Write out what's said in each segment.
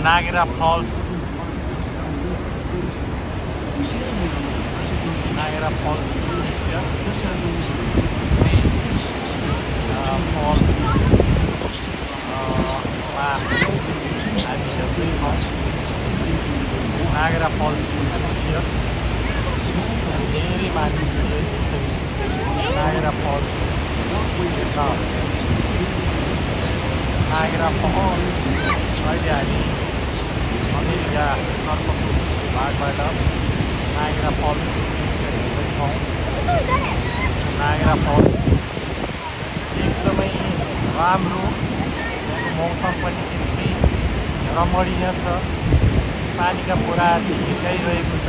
Niagara Falls. Niagara Falls दृश्य falls Niagara Falls दृश्य धेरै मानिसले Niagara Falls Niagara Falls अहिले हामी अमेरिका नर्थको भागबाट Niagara Falls हेर्दैछौँ। Niagara Falls एकदमै राम्रो, मौसम पनि एकदमै रमणीय छ, पानीका पोराहरू हिर्काइरहेको छ।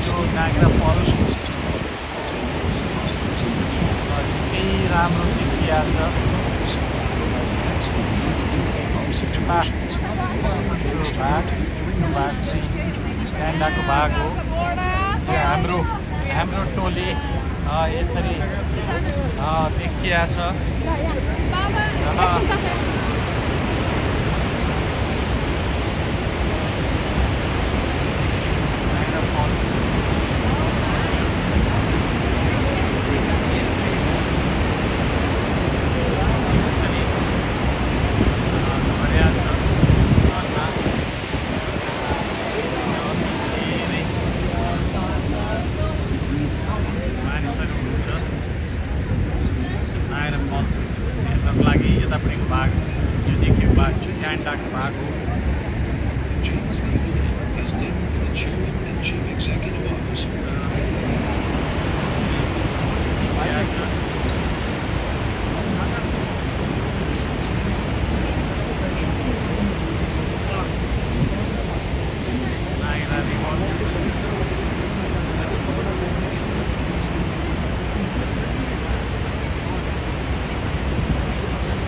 यो Niagara Falls निकै राम्रो देखिया छ। यो भाग चाहिँ क्यानाडाको भाग हो। यो हाम्रो टोली यसरी देखिया छ। Niagara Falls हेर्नको लागि यतापट्टिको भाग यो देखेको भाग चाहिँ क्यानाडाको भाग हो। James Eagle is named for the chairman and chief executive officer.